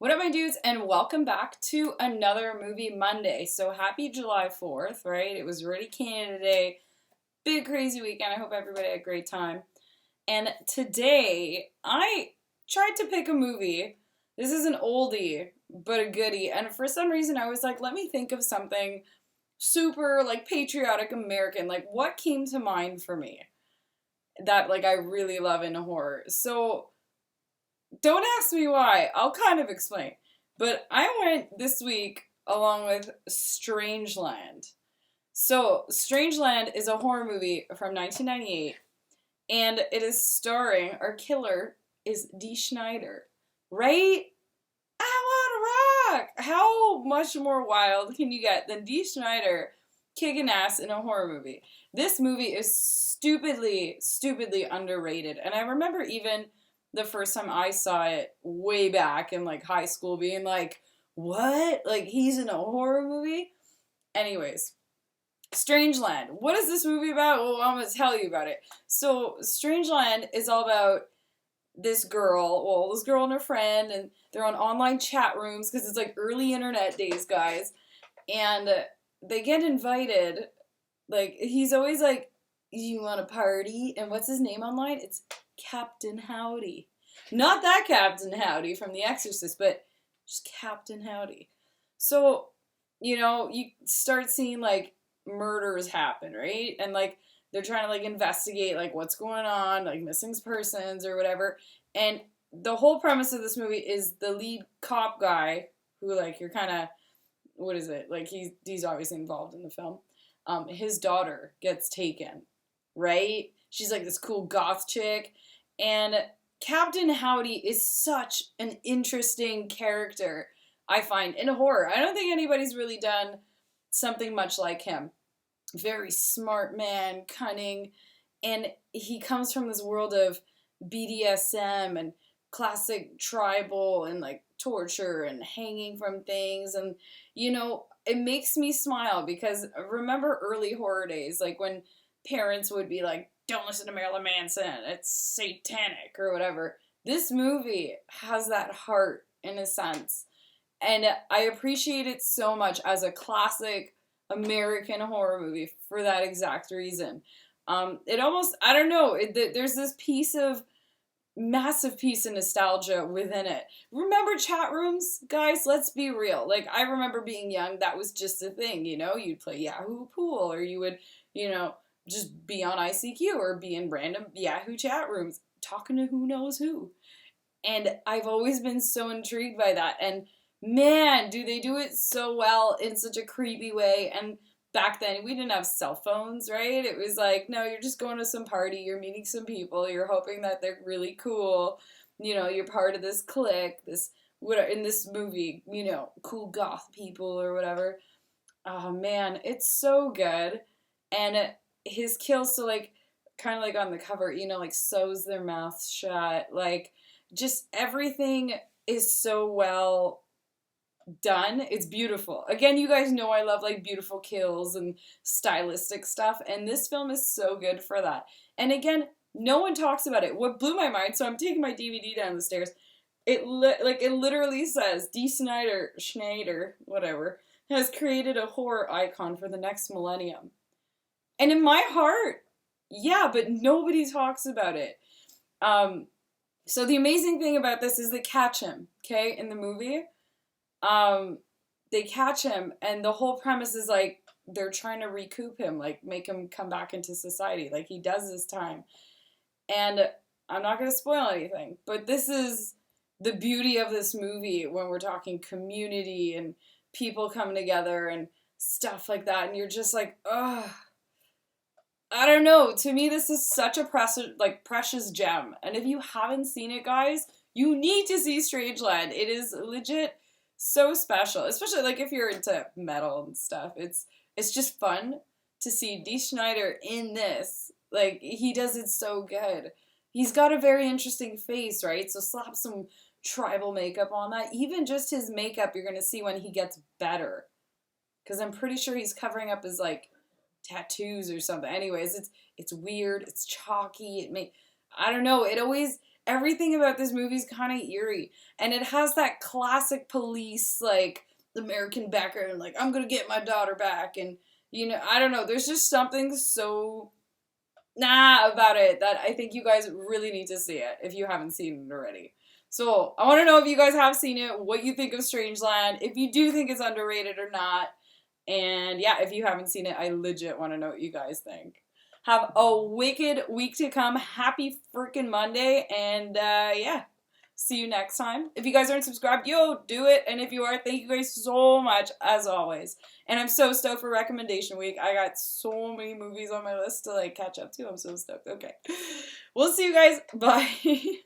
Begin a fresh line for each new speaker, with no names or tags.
What up, my dudes, and welcome back to another Movie Monday. So happy July 4th, right? It was already Canada Day. Big crazy weekend. I hope everybody had a great time. And today, I tried to pick a movie. This is an oldie, but a goodie. And for some reason, I was like, let me think of something super, patriotic American. Like, what came to mind for me that, I really love in horror? So don't ask me why. I'll kind of explain. But I went this week along with Strangeland. So, Strangeland is a horror movie from 1998, and it is starring, our killer is Dee Snider. Right? I wanna rock! How much more wild can you get than Dee Snider kicking ass in a horror movie? This movie is stupidly underrated. And I remember even the first time I saw it way back in high school being like, what? Like, he's in a horror movie? Anyways, Strangeland. What is this movie about? Well, I'm going to tell you about it. So, Strangeland is all about this girl and her friend, and they're on online chat rooms because it's early internet days, guys. And they get invited. He's always like, you want a party? And what's his name online? It's Captain Howdy. Not that Captain Howdy from The Exorcist, but just Captain Howdy. So, you start seeing murders happen, right? And they're trying to investigate what's going on, missing persons or whatever. And the whole premise of this movie is the lead cop guy who you're kind of, what is it? He's obviously involved in the film. His daughter gets taken, right? She's this cool goth chick. And Captain Howdy is such an interesting character, I find, in horror. I don't think anybody's really done something much like him. Very smart man, cunning, and he comes from this world of BDSM and classic tribal and torture and hanging from things. And, it makes me smile because remember early horror days, when parents would be like, don't listen to Marilyn Manson, it's satanic or whatever. This movie has that heart in a sense. And I appreciate it so much as a classic American horror movie for that exact reason. It almost, I don't know, there's this massive piece of nostalgia within it. Remember chat rooms, guys? Let's be real. I remember being young, that was just a thing, you'd play Yahoo Pool, or you would, just be on ICQ or be in random Yahoo chat rooms talking to who knows who. And I've always been so intrigued by that. And man, do they do it so well in such a creepy way. And back then, we didn't have cell phones, right? It was no, you're just going to some party, you're meeting some people, you're hoping that they're really cool, you're part of this clique, in this movie, cool goth people or whatever. Oh man, it's so good. And his kills, so kind of on the cover, sews their mouths shut, just everything is so well done. It's beautiful. Again, you guys know I love beautiful kills and stylistic stuff, and this film is so good for that. And again, no one talks about it. What blew my mind, so I'm taking my DVD down the stairs, it literally says Dee Snider, whatever, has created a horror icon for the next millennium. And in my heart, yeah, but nobody talks about it. So the amazing thing about this is they catch him, okay, in the movie. They catch him, and the whole premise is they're trying to recoup him, make him come back into society, he does this time. And I'm not going to spoil anything, but this is the beauty of this movie when we're talking community and people coming together and stuff like that, and you're just ugh. I don't know. To me, this is such a precious gem. And if you haven't seen it, guys, you need to see Strangeland. It is legit so special, especially if you're into metal and stuff. It's just fun to see Dee Snider in this. He does it so good. He's got a very interesting face, right? So slap some tribal makeup on that. Even just his makeup, you're gonna see when he gets better, because I'm pretty sure he's covering up his tattoos or something. Anyways, it's weird. It's chalky. I don't know. It always, everything about this movie is kind of eerie. And it has that classic police, like, American background, like, I'm gonna get my daughter back. And, you know, I don't know, there's just something so about it that I think you guys really need to see it if you haven't seen it already. So I want to know if you guys have seen it, what you think of Strangeland, if you do think it's underrated or not. And yeah, if you haven't seen it, I legit want to know what you guys think. Have a wicked week to come. Happy freaking Monday. And yeah, see you next time. If you guys aren't subscribed, yo, do it. And if you are, thank you guys so much, as always. And I'm so stoked for recommendation week. I got so many movies on my list to like catch up to. I'm so stoked. Okay. We'll see you guys. Bye.